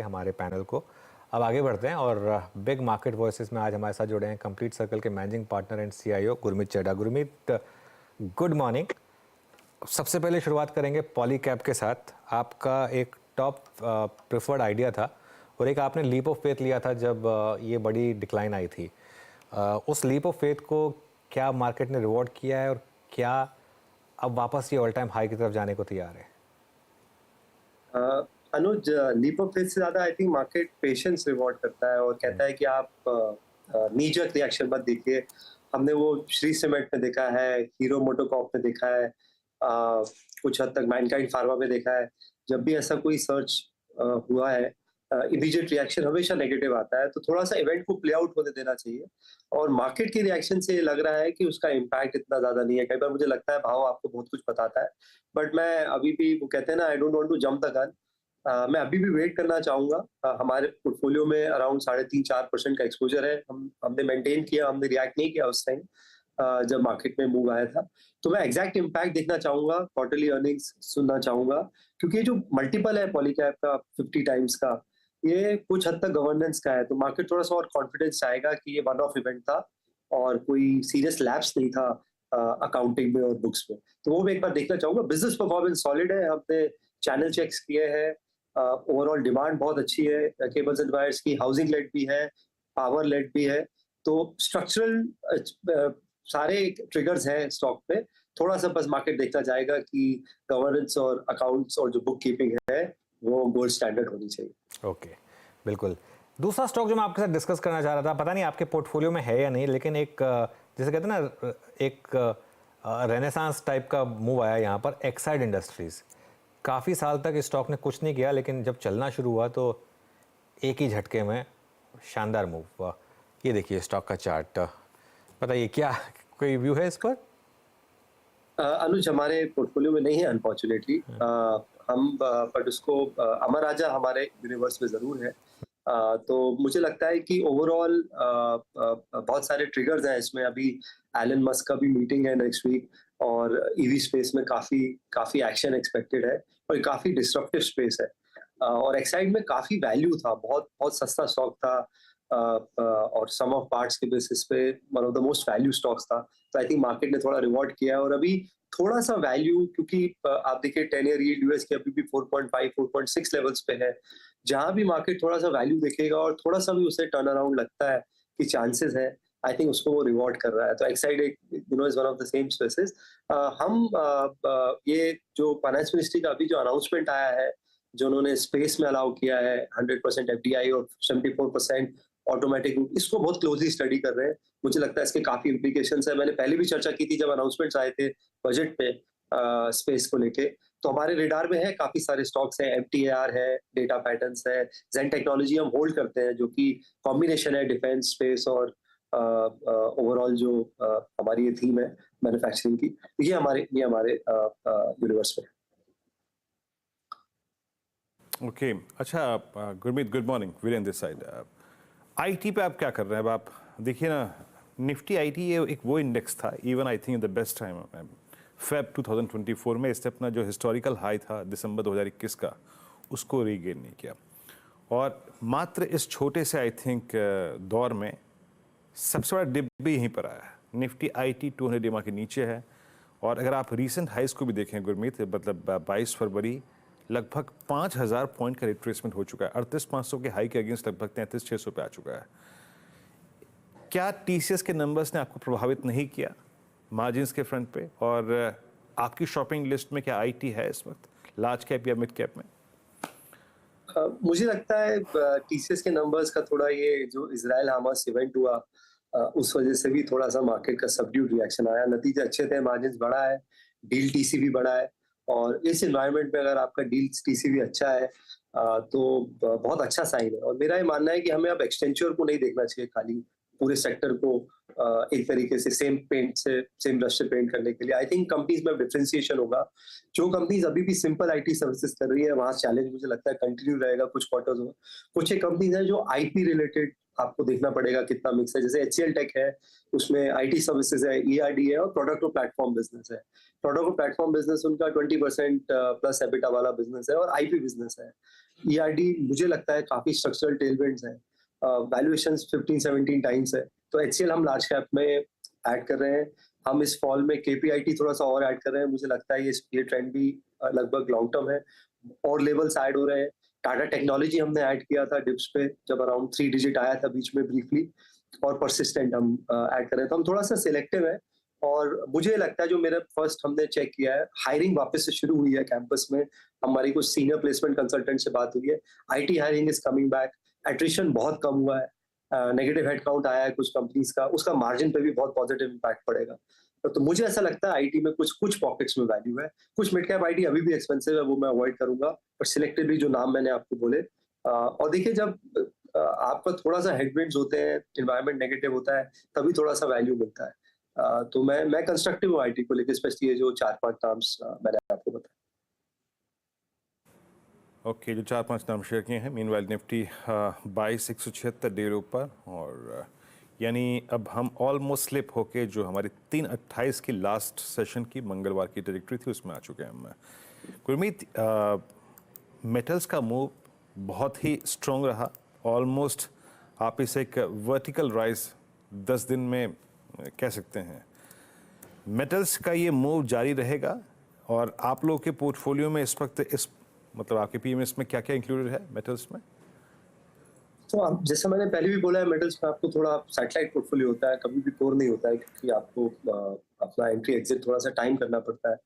हमारे पैनल को। अब आगे बढ़ते हैं और बिग मार्केट वॉइसेस में आज हमारे साथ जुड़े हैं कंप्लीट सर्कल के managing partner and CEO Gurmeet Chadha. Gurmeet, good morning. सबसे पहले शुरुआत करेंगे पॉलीकैब के साथ। आपका एक टॉप प्रेफर्ड आइडिया था और एक आपने लीप ऑफ फेथ लिया था जब ये बड़ी डिक्लाइन आई थी। उस लीप ऑफ फेथ को क्या मार्केट ने रिवॉर्ड किया है और क्या अब वापस ये ऑल टाइम हाई की तरफ जाने को तैयार है? अनुज, लीप ऑफ फेथ से ज्यादा I think market patience reward करता है और कहता है कि आप नी जर्क रिएक्शन मत देखिए। हमने वो श्री सीमेंट में देखा है, हीरो मोटोकॉर्प में देखा है, कुछ हद तक मैनकाइंड फार्मा में देखा है। जब भी ऐसा कोई सर्च हुआ है, इमीडिएट रिएक्शन हमेशा नेगेटिव आता है, तो थोड़ा सा इवेंट को प्ले आउट होने देना चाहिए। और मार्केट के रिएक्शन से लग रहा है कि उसका इम्पैक्ट इतना ज्यादा नहीं है। कई बार मुझे लगता है भाव आपको बहुत कुछ बताता है, बट मैं अभी भी, वो कहते हैं ना, I don't want to jump the gun. मैं अभी भी वेट करना चाहूंगा। हमारे पोर्टफोलियो में अराउंड 3.5-4% का एक्सपोजर है। हमने मेंटेन किया, हमने रिएक्ट नहीं किया उस टाइम जब मार्केट में मूव आया था। तो मैं एग्जैक्ट इम्पैक्ट देखना चाहूंगा, क्वार्टरली अर्निंग्स सुनना चाहूंगा, क्योंकि ये जो मल्टीपल है पॉलीकैब का 50 टाइम्स का, ये कुछ हद तक गवर्नेंस का है। तो मार्केट थोड़ा सा और कॉन्फिडेंस आएगा कि ये वन ऑफ इवेंट था और कोई सीरियस लैप्स नहीं था अकाउंटिंग में और बुक्स में। तो वो मैं एक बार देखना चाहूंगा। बिजनेस परफॉर्मेंस सॉलिड है, हमने चैनल चेक्स किए हैं, ओवरऑल डिमांड बहुत अच्छी है केबल्स एंड वायर्स की, हाउसिंग लेड भी है, पावर लेड भी है। तो स्ट्रक्चरल सारे ट्रिगर्स हैं स्टॉक पे। थोड़ा सा बस मार्केट देखना चाहेगा कि गवर्नेंस और अकाउंट्स और जो बुक कीपिंग है वो गोल्ड स्टैंडर्ड होनी चाहिए। ओके, बिल्कुल। दूसरा स्टॉक जो मैं आपके साथ डिस्कस करना चाह रहा था, पता नहीं आपके पोर्टफोलियो में है या नहीं, लेकिन एक जैसे कहते हैं ना, एक रेनेसांस टाइप का मूव आया यहाँ पर, एक्साइड इंडस्ट्रीज। काफ़ी साल तक इस स्टॉक ने कुछ नहीं किया, लेकिन जब चलना शुरू हुआ तो एक ही झटके में शानदार मूव हुआ। ये देखिए स्टॉक का चार्ट। बताइए क्या कोई व्यू है इस पर? अनुज, हमारे पोर्टफोलियो में नहीं है अनफॉर्चुनेटली। हम बट उसको अमर राजा हमारे यूनिवर्स में जरूर है। तो मुझे लगता है कि ओवरऑल बहुत सारे ट्रिगर्स हैं इसमें। अभी एलन मस्क का भी मीटिंग है नेक्स्ट वीक और ईवी स्पेस में काफी काफी एक्शन एक्सपेक्टेड है और ये काफी डिस्ट्रप्टिव स्पेस है। और एक्साइड में काफी वैल्यू था, बहुत बहुत सस्ता स्टॉक था, और सम ऑफ पार्ट्स के बेसिस पे one of the most value stocks था। तो आई थिंक मार्केट ने थोड़ा रिवॉर्ड किया है और अभी थोड़ा सा वैल्यू, क्योंकि आप देखिए 10 ईयर यील्ड यूएस की अभी भी 4.5 4.6 लेवल्स पे है। जहां भी मार्केट थोड़ा सा वैल्यू देखेगा और थोड़ा सा भी उसे टर्न अराउंड लगता है कि चांसेस है, आई थिंक उसको वो रिवॉर्ड कर रहा है। तो एक्साइड एक is one of the same spaces. हम ये जो फाइनेंस मिनिस्ट्री का अभी जो अनाउंसमेंट आया है, जो उन्होंने स्पेस में अलाउ किया है 100% एफडीआई और 74% ऑटोमेटिक रूट, इसको बहुत क्लोजली स्टडी कर रहे हैं। मुझे लगता है इसके काफी इम्प्लीकेशंस है। मैंने पहले भी चर्चा की थी जब अनाउंसमेंट्स आए थे बजट पे स्पेस को लेके। तो हमारे रेडार में है, काफी सारे स्टॉक्स हैं, एमटीआर है, डेटा पैटर्न्स है, जेन टेक्नोलॉजी हम होल्ड करते हैं, जो कि कॉम्बिनेशन है डिफेंस, स्पेस और ओवरऑल जो हमारी ये थीम है मैन्युफैक्चरिंग की। ये हमारे यूनिवर्स में। ओके, अच्छा Gurmeet, good morning, Virendra this side. IT पे आप क्या कर रहे हैं? अब आप देखिए ना, निफ्टी आईटी ये एक वो इंडेक्स था, even I think the best time Feb 2024 में इसने अपना जो हिस्टोरिकल हाई था दिसंबर 2021 का, उसको रीगेन नहीं किया। और मात्र इस छोटे से आई थिंक दौर में सबसे बड़ा डिप भी यहीं पर आया है। निफ्टी आईटी 200 डिमा के नीचे है। और अगर आप रीसेंट हाइज को भी देखें गुरमीत, मतलब 22 फरवरी लगभग 5000 पॉइंट का रिट्रेसमेंट हो चुका है। 38,500 के हाई के अगेंस्ट लगभग 33,600 पे आ चुका है। क्या टीसीएस के नंबर्स ने आपको प्रभावित नहीं किया मार्जिन्स के फ्रंट पे? और आपकी शॉपिंग लिस्ट में क्या आईटी है इस वक्त, लार्ज कैप या मिड कैप में? मुझे लगता है टीसीएस के नंबर्स का थोड़ा, ये जो इजराइल हमास इवेंट हुआ उस वजह से भी थोड़ा सा मार्केट का सबड्यूड रिएक्शन आया। नतीजे अच्छे थे, मार्जिन्स बढ़ा है, डील टीसी भी बढ़ा है। और इस एनवायरनमेंट में अगर आपका डील टीसी भी अच्छा है तो बहुत अच्छा साइन है। और मेरा ये मानना है कि हमें अब एक्सटेंचर को नहीं देखना चाहिए खाली, पूरे सेक्टर को एक तरीके से सेम पेंट से, सेम ब्रश से पेंट करने के लिए। आई थिंक कंपनीज में डिफरेंशिएशन होगा। जो कंपनीज अभी भी सिंपल आईटी सर्विसेज कर रही है, वहां चैलेंज मुझे लगता है कंटिन्यू रहेगा कुछ क्वार्टर्स में। कुछ एक कंपनीज है जो आईपी रिलेटेड, आपको देखना पड़ेगा कितना मिक्स है। जैसे एचसीएल टेक है, उसमें आईटी सर्विसेज है, ईआरडी है और प्रोडक्ट और प्लेटफॉर्म बिजनेस है। प्रोडक्ट और प्लेटफॉर्म बिजनेस उनका 20% प्लस एबिटा वाला बिजनेस है और आईपी बिजनेस है। ईआरडी मुझे लगता है काफी स्ट्रक्चरल टेलविंड्स हैं, वैल्यूएशंस 15-17 टाइम्स है, तो एचसीएल हम लार्ज कैप में ऐड कर रहे हैं। हम इस फॉल में केपीआईटी थोड़ा सा और ऐड कर रहे हैं, मुझे लगता है ये ट्रेंड भी लगभग लॉन्ग टर्म है, और लेवल्स ऐड हो रहे हैं। टाटा टेक्नोलॉजी हमने ऐड किया था डिप्स पे जब अराउंड 3 डिजिट आया था बीच में ब्रीफली, और परसिस्टेंट हम ऐड कर रहे हैं, तो हम थोड़ा सा सिलेक्टिव है। और मुझे लगता है जो मेरा फर्स्ट हमने चेक किया है, हायरिंग वापस से शुरू हुई है कैंपस में, हमारी कुछ सीनियर प्लेसमेंट कंसल्टेंट से बात हुई है, IT hiring is coming back, attrition बहुत कम हुआ है, नेगेटिव हेडकाउंट आया है कुछ कंपनीज का, उसका मार्जिन पे भी बहुत पॉजिटिव इम्पैक्ट पड़ेगा। तो मुझे ऐसा लगता है आईटी में कुछ पॉकेट्स में वैल्यू है, कुछ मिड कैप आईटी अभी भी एक्सपेंसिव है, वो मैं अवॉइड करूंगा, पर सिलेक्टिवली जो नाम मैंने आपको बोले। और देखिए जब आपका थोड़ा सा हेडविंड्स होते हैं, एनवायरनमेंट नेगेटिव होता है, तभी थोड़ा सा वैल्यू मिलता है। तो मैं कंस्ट्रक्टिव हूँ आईटी को लेकर, स्पेशली ये जो 4-5 नाम्स मैंने आपको बताया। ओके, जो 4-5 नाम शेयर किए हैं। मीनवाइल निफ्टी 22,176 डे लो पर, और यानी अब हम ऑलमोस्ट स्लिप होके जो हमारी 3:28 की लास्ट सेशन की मंगलवार की ट्रैजेक्टरी थी उसमें आ चुके हैं हम। गुरमीत, मेटल्स का मूव बहुत ही स्ट्रॉन्ग रहा, ऑलमोस्ट आप इसे एक वर्टिकल राइज 10 दिन में कह सकते हैं। मेटल्स का ये मूव जारी रहेगा, और आप लोगों के पोर्टफोलियो में इस वक्त मतलब आपके पीएमएस में क्या क्या इंक्लूडेड है मेटल्स में? तो आप जैसे मैंने पहले भी बोला है, मेटल्स में आपको थोड़ा सैटेलाइट पोर्टफोलियो होता है, कभी भी कोर नहीं होता है, क्योंकि आपको अपना एंट्री एग्जिट थोड़ा सा टाइम करना पड़ता है।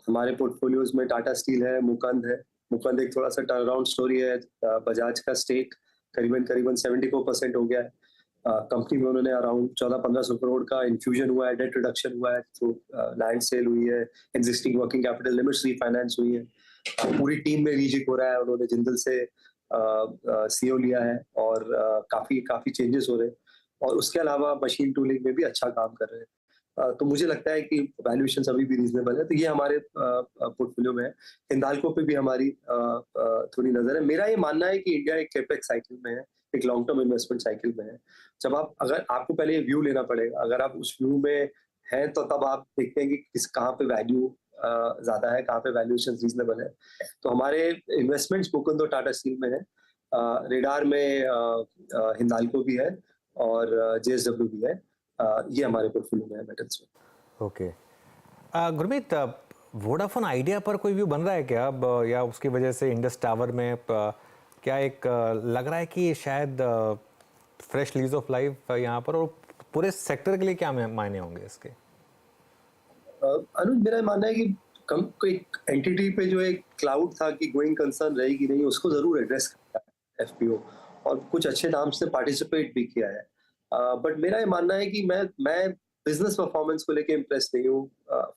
हमारे पोर्टफोलियोज में टाटा स्टील है, मुकंद है। मुकंद एक थोड़ा सा टर्नअराउंड स्टोरी है। बजाज का स्टेक करीबन 74% हो गया है। कंपनी में उन्होंने अराउंड 1400-1500 करोड़ का इन्फ्यूजन हुआ है, डेट रिडक्शन हुआ है, तो लैंड सेल हुई है, existing working capital limits refinance हुई है, पूरी टीम में रीजिक हो रहा है, उन्होंने जिंदल से सीओ लिया है, और काफी चेंजेस हो रहे हैं, और उसके अलावा मशीन टूलिंग में भी अच्छा काम कर रहे हैं। तो मुझे लगता है कि वैल्यूएशन अभी भी रीजनेबल है, तो ये हमारे पोर्टफोलियो में है। हिंदाल्को पे भी हमारी थोड़ी नजर है। मेरा ये मानना है कि इंडिया एक कैपेक्स साइकिल में है, एक लॉन्ग टर्म इन्वेस्टमेंट साइकिल में है। जब अगर आपको पहले ये व्यू लेना पड़ेगा, अगर आप उस व्यू में हैं तो तब आप देखते हैं कि कहाँ पे वैल्यू ज्यादा है, कहाँ पे वैल्यूएशन रीजनेबल है। तो हमारे इन्वेस्टमेंट्स मुकुंद और टाटा स्टील में है, रेडार में हिंदाल्को भी है, और जेएसडब्ल्यू भी है। ये हमारे पोर्टफोलियो में है मेटल्स में। ओके, गुरमीत, वोडाफोन आइडिया पर कोई व्यू बन रहा है क्या अब, या उसकी वजह से इंडस टावर में क्या एक लग रहा है कि शायद फ्रेश लीज ऑफ लाइफ यहाँ पर, और पूरे सेक्टर के लिए क्या मायने होंगे इसके? अनुज, मेरा मानना है कि कोई एंटिटी पे जो एक क्लाउड था कि गोइंग कंसर्न रहेगी नहीं, उसको जरूर एड्रेस करता है एफपीओ, और कुछ अच्छे नाम से पार्टिसिपेट भी किया है। बट मेरा ये मानना है कि मैं बिजनेस परफॉर्मेंस को लेके इम्प्रेस नहीं हूँ।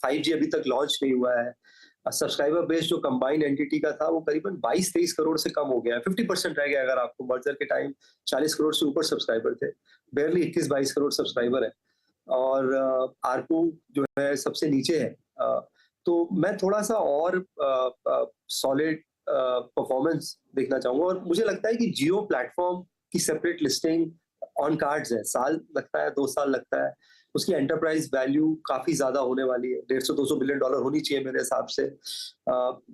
5G अभी तक लॉन्च नहीं हुआ है। सब्सक्राइबर बेस जो कंबाइंड एंटिटी का था वो करीबन 22-23 करोड़ से कम हो गया है, 50% रह गया। अगर आपको मर्जर के टाइम 40 करोड़ से ऊपर सब्सक्राइबर थे, बेरली 21-22 करोड़ सब्सक्राइबर है, और आरपू जो है सबसे नीचे है। तो मैं थोड़ा सा और सॉलिड परफॉर्मेंस देखना चाहूंगा, और मुझे लगता है कि जियो प्लेटफॉर्म की सेपरेट लिस्टिंग ऑन कार्ड्स है, साल लगता है, 2 साल लगता है, उसकी एंटरप्राइज वैल्यू काफी ज्यादा होने वाली है, 150-200 बिलियन डॉलर होनी चाहिए मेरे हिसाब से।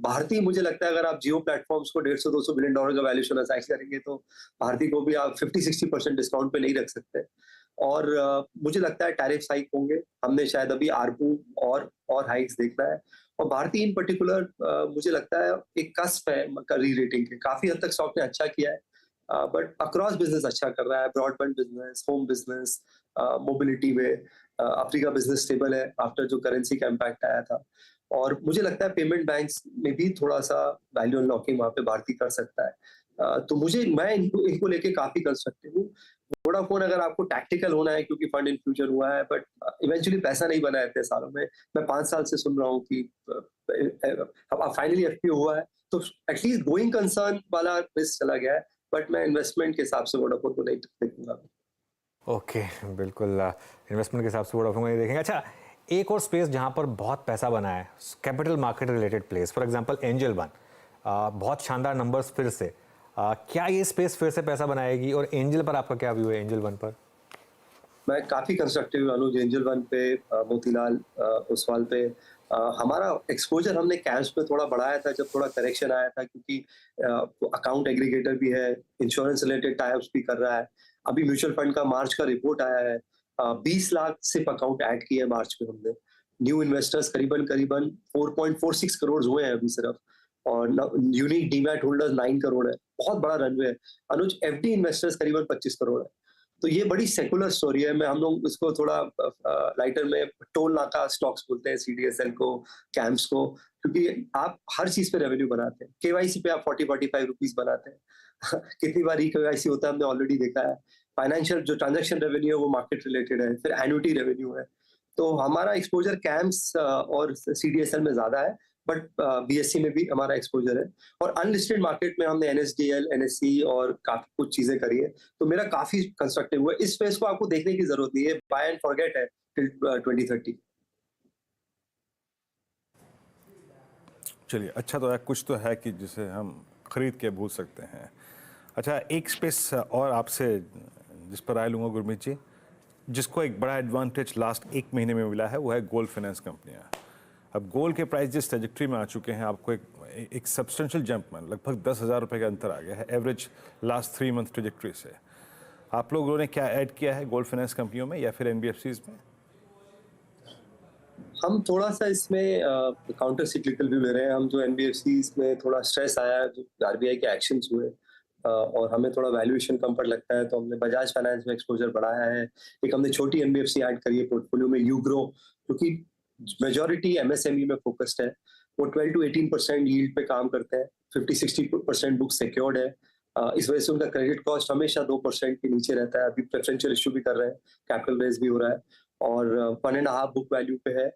भारती, मुझे लगता है अगर आप जियो प्लेटफॉर्म्स को 150-200 बिलियन डॉलर का वैल्यूएशन असाइज करेंगे तो भारती को भी आप 50-60% डिस्काउंट पे नहीं रख सकते। और मुझे लगता है टैरिफ हाइक होंगे, हमने शायद अभी आरपू और हाइक्स देखना है। और भारती इन पर्टिकुलर मुझे लगता है एक कस्प है री रेटिंग के, काफी हद तक स्टॉक ने अच्छा किया है, बट अक्रॉस बिजनेस अच्छा कर रहा है, broadband business, home business, mobility में अफ्रीका बिजनेस स्टेबल है आफ्टर जो करेंसी का इम्पैक्ट आया था। और मुझे लगता है पेमेंट बैंक्स में भी थोड़ा सा वैल्यू अनलॉकिंग वहां पे भारती कर सकता है। तो मैं इनको लेके काफी कंस्ट्रक्टिव हूँ। वोडाफोन अगर आपको टैक्टिकल होना है क्योंकि फंड इन्फ्यूजन हुआ है, बट इवेंचुअली पैसा नहीं बना है इतने सालों में। मैं 5 साल से सुन रहा हूँ कि अब फाइनली एफपीओ हुआ है, तो एटलीस्ट गोइंग कंसर्न वाला रिस्क चला गया है, बट मैं इन्वेस्टमेंट के हिसाब से वोडाफोन को नहीं देखूंगा। ओके, बिल्कुल, इन्वेस्टमेंट के हिसाब से वोडाफोन को नहीं देखेंगे। अच्छा, एक और स्पेस जहाँ पर बहुत पैसा बना है, capital market related place, for example angel one, बहुत शानदार नंबर्स फिर से, क्या ये स्पेस फिर से पैसा बनाएगी, और एंजल पर आपका क्या व्यू है, एंजल वन पर? मैं काफ़ी कंस्ट्रक्टिव अनुज एंजल वन पे, मोतीलाल ओसवाल पे। हमारा एक्सपोजर हमने कैश पे थोड़ा बढ़ाया था जब थोड़ा करेक्शन आया था, क्योंकि अकाउंट एग्रीगेटर भी है, इंश्योरेंस रिलेटेड टाइप्स भी कर रहा है। अभी म्यूचुअल फंड का मार्च का रिपोर्ट आया है, 20 लाख सिर्फ अकाउंट ऐड किए हैं मार्च में हमने। न्यू इन्वेस्टर्स करीबन करीबन 4.46 करोड़ हुए हैं अभी सिर्फ, और यूनिक डीमैट होल्डर्स 9 करोड़ है। बहुत बड़ा रनवे है अनुज। एफडी इन्वेस्टर्स करीबन 25 करोड़ है। तो ये बड़ी सेकुलर स्टोरी है। मैं हम लोग इसको थोड़ा लाइटर में टोल नाका स्टॉक्स बोलते हैं, सीडीएसएल को, कैम्प्स को, क्योंकि आप हर चीज पे रेवेन्यू बनाते हैं। केवाईसी पे आप 40-45 रुपीज बनाते हैं। कितनी बार केवाईसी होता है हमने ऑलरेडी देखा है। फाइनेंशियल जो ट्रांजैक्शन रेवेन्यू है वो मार्केट रिलेटेड है, फिर एन्युटी रेवेन्यू है। तो हमारा एक्सपोजर कैम्प्स और सीडीएसएल में ज्यादा है, बट बीएससी में भी हमारा एक्सपोजर है। और अनलिस्टेड मार्केट में हमने एनएसडीएल, एनएससी और काफी कुछ चीजें करी है। तो मेरा काफी कंस्ट्रक्टिव हुआ है। इस फेज को आपको देखने की जरूरत नहीं है, बाय एंड फॉरगेट है टिल 2030। चलिए, अच्छा तो है, कुछ तो है कि जिसे हम खरीद के भूल सकते हैं। अच्छा, एक स्पेस और आपसे जिस पर राय लूँगा गुरमीत जी, जिसको एक बड़ा एडवांटेज लास्ट 1 महीने में मिला है वो है गोल्ड फाइनेंस कंपनियाँ। अब गोल्ड के प्राइस जिस ट्रेजेक्ट्री में आ चुके हैं, आपको एक सब्सटेंशियल जंप में लगभग 10,000 रुपये का अंतर आ गया है एवरेज लास्ट 3 मंथ ट्रेजेक्ट्री से। आप लोगों ने क्या ऐड किया है गोल्ड फाइनेंस कंपनियों में या फिर एनबीएफसीज में? हम थोड़ा सा इसमें काउंटर सिक्लिकल भी ले रहे हैं। हम जो एनबीएफसीज में थोड़ा स्ट्रेस आया, जो आरबीआई के एक्शंस हुए, और हमें थोड़ा वैल्यूएशन कम पर लगता है, तो हमने बजाज फाइनेंस में एक्सपोजर बढ़ाया है। एक हमने छोटी एनबीएफसी ऐड करी है पोर्टफोलियो में, यूग्रो, क्योंकि मेजॉरिटी एमएसएमई में फोकस्ड है। वो 12 to 18% यील्ड पे काम करते हैं, 50-60% बुक सिक्योर्ड है। इस वजह से उनका क्रेडिट कॉस्ट हमेशा 2% के नीचे रहता है। अभी प्रेफरेंशियल इशू भी कर रहे हैं, कैपिटल रेज भी हो रहा है, और 1.5 बुक वैल्यू पे है।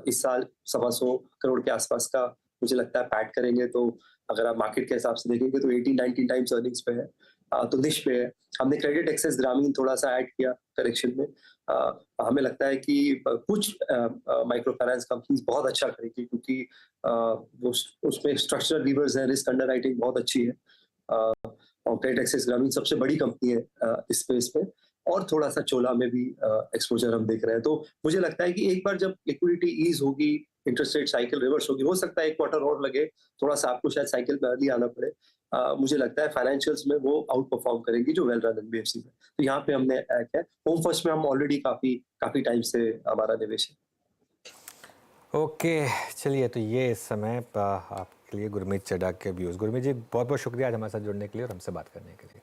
इस साल 125 करोड़ के आसपास का मुझे लगता है पैट करेंगे। तो अगर आप मार्केट के हिसाब से देखेंगे तो 18-19 टाइम्स अर्निंग्स पे है। तो निश पे है। हमने क्रेडिट एक्सेस ग्रामीण थोड़ा सा ऐड किया करेक्शन में। हमें लगता है कि कुछ माइक्रो फाइनेंस कंपनीज बहुत अच्छा करेगी, क्योंकि वो उसमें स्ट्रक्चरल लीवर्स हैं, रिस्क अंडरराइटिंग बहुत अच्छी है। और क्रेडिट एक्सेस ग्रामीण सबसे बड़ी कंपनी है इस स्पेस में। और थोड़ा सा चोला में भी एक्सपोजर हम देख रहे हैं। तो मुझे लगता है कि एक बार जब लिक्विडिटी ईज होगी, इंटरेस्ट रेट साइकिल रिवर्स होगी, हो सकता है 1 क्वार्टर और लगे, थोड़ा सा आपको शायद साइकिल में अर्ली आना पड़े। मुझे लगता है फाइनेंशियल्स में वो आउट परफॉर्म करेंगी जो वेल रन एनबीएफसी में। तो यहाँ पे हमने ऐड किया। होम फर्स्ट में हम ऑलरेडी काफी काफी टाइम से हमारा निवेश है। ओके, चलिए, तो ये इस समय आपके लिए गुरमीत चड्ढा के व्यूज़। गुरमीत जी, बहुत बहुत शुक्रिया आज हमारे साथ जुड़ने के लिए और हमसे बात करने के लिए।